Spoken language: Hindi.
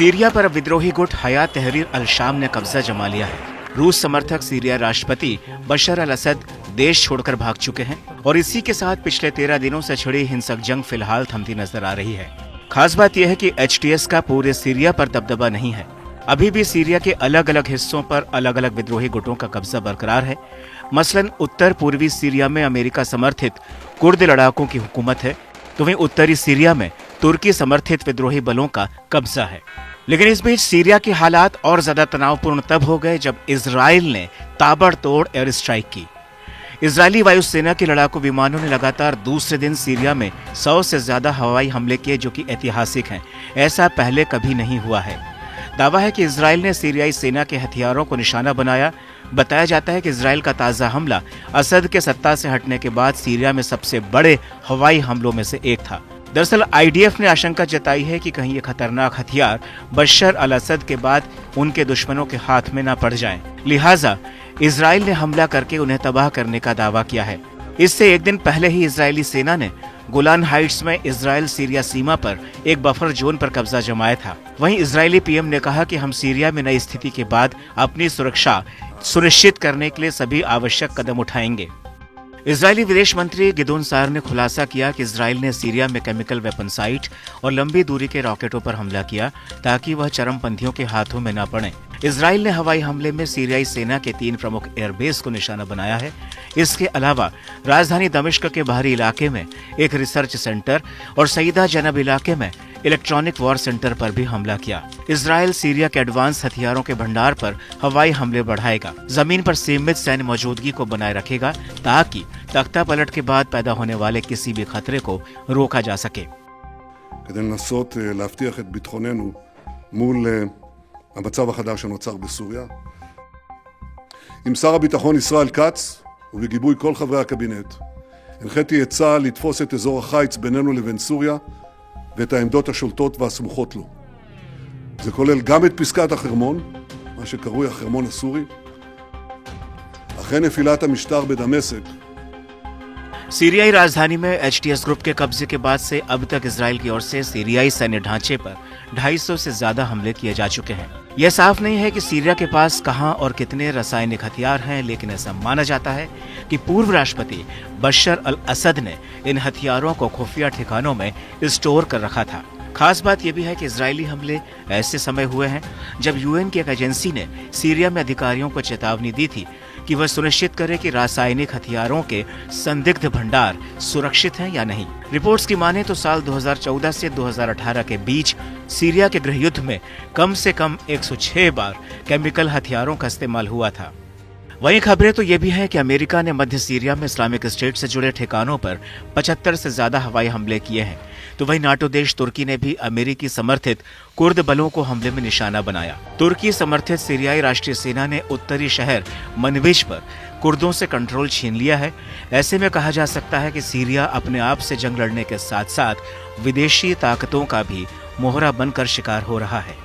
सीरिया पर विद्रोही गुट हया तहरीर अल शाम ने कब्जा जमा लिया है। रूस समर्थक सीरिया राष्ट्रपति बशर अल असद देश छोड़कर भाग चुके हैं और इसी के साथ पिछले 13 दिनों से छिड़ी हिंसक जंग फिलहाल थमती नजर आ रही है। खास बात यह है कि एचटीएस का पूरे सीरिया पर दबदबा नहीं है। अभी भी सीरिया के अलग अलग हिस्सों पर अलग अलग विद्रोही गुटों का कब्जा बरकरार है। मसलन उत्तर पूर्वी सीरिया में अमेरिका समर्थित कुर्द लड़ाकों की हुकूमत है, तो वहीं उत्तरी सीरिया में तुर्की समर्थित विद्रोही बलों का कब्जा है। लेकिन इस बीच सीरिया के हालात और ज्यादा तनावपूर्ण तब हो गए जब इजराइल ने ताबड़तोड़ एयर स्ट्राइक की। इजरायली वायुसेना के लड़ाकू विमानों ने लगातार दूसरे दिन सीरिया में 100 से ज्यादा हवाई हमले किए, जो कि ऐतिहासिक हैं। ऐसा पहले कभी नहीं हुआ है। दावा है कि इजराइल ने सीरियाई सेना के हथियारों को निशाना बनाया। बताया जाता है कि इजराइल का ताजा हमला असद के सत्ता से हटने के बाद सीरिया में सबसे बड़े हवाई हमलों में से एक था। दरअसल आईडीएफ ने आशंका जताई है कि कहीं ये खतरनाक हथियार बशर अल असद के बाद उनके दुश्मनों के हाथ में न पड़ जाएं। लिहाजा इजराइल ने हमला करके उन्हें तबाह करने का दावा किया है। इससे एक दिन पहले ही इजरायली सेना ने गोलान हाइट्स में इजराइल सीरिया सीमा पर एक बफर जोन पर कब्जा जमाया था। वहीं इजरायली पीएम ने कहा कि हम सीरिया में नई स्थिति के बाद अपनी सुरक्षा सुनिश्चित करने के लिए सभी आवश्यक कदम उठाएंगे। इजरायली विदेश मंत्री गिदोन सार ने खुलासा किया कि इजराइल ने सीरिया में केमिकल वेपन साइट और लंबी दूरी के रॉकेटों पर हमला किया ताकि वह चरमपंथियों के हाथों में न पड़े। इजराइल ने हवाई हमले में सीरियाई सेना के 3 प्रमुख एयरबेस को निशाना बनाया है। इसके अलावा राजधानी दमिश्क के बाहरी इलाके में एक रिसर्च सेंटर और सईदा जनब इलाके में इलेक्ट्रॉनिक वॉर सेंटर पर भी हमला किया। इजराइल सीरिया के एडवांस हथियारों के भंडार पर हवाई हमले बढ़ाएगा, जमीन पर सीमित सैन्य मौजूदगी को बनाए रखेगा ताकि तख्ता पलट के बाद पैदा होने वाले किसी भी खतरे को रोका जा सके। כדי לנסות להבטיח את ביטחוננו מול המצב החדש שנוצר בסוריה. עם שר הביטחון ישראל כץ ובגיבוי כל חברי הקבינט, הנחיתי את צה"ל לתפוס את אזור החיץ בינינו לבין סוריה ואת העמדות השולטות והסמוכות לו. זה כולל גם את פסקת החרמון, מה שקרוי החרמון הסורי. אחרי נפילת המשטר בדמשק, सीरियाई राजधानी में एचटीएस ग्रुप के कब्जे के बाद से अब तक इजराइल की ओर से सीरियाई सैन्य ढांचे पर 250 से ज्यादा हमले किए जा चुके हैं। यह साफ नहीं है कि सीरिया के पास कहां और कितने रासायनिक हथियार हैं, लेकिन ऐसा माना जाता है कि पूर्व राष्ट्रपति बशर अल असद ने इन हथियारों को खुफिया ठिकानों में स्टोर कर रखा था। खास बात यह भी है कि इजरायली हमले ऐसे समय हुए हैं जब यूएन की एक एजेंसी ने सीरिया में अधिकारियों को चेतावनी दी थी कि वह सुनिश्चित करे कि रासायनिक हथियारों के संदिग्ध भंडार सुरक्षित हैं या नहीं। रिपोर्ट्स की माने तो साल 2014 से 2018 के बीच सीरिया के गृहयुद्ध में कम से कम 106 बार केमिकल हथियारों का इस्तेमाल हुआ था। वहीं खबरें तो ये भी हैं कि अमेरिका ने मध्य सीरिया में इस्लामिक स्टेट से जुड़े ठिकानों पर 75 से ज्यादा हवाई हमले किए हैं। तो वहीं नाटो देश तुर्की ने भी अमेरिकी समर्थित कुर्द बलों को हमले में निशाना बनाया। तुर्की समर्थित सीरियाई राष्ट्रीय सेना ने उत्तरी शहर मनबिज पर कुर्दों से कंट्रोल छीन लिया है। ऐसे में कहा जा सकता है कि सीरिया अपने आप से जंग लड़ने के साथ साथ विदेशी ताकतों का भी मोहरा बनकर शिकार हो रहा है।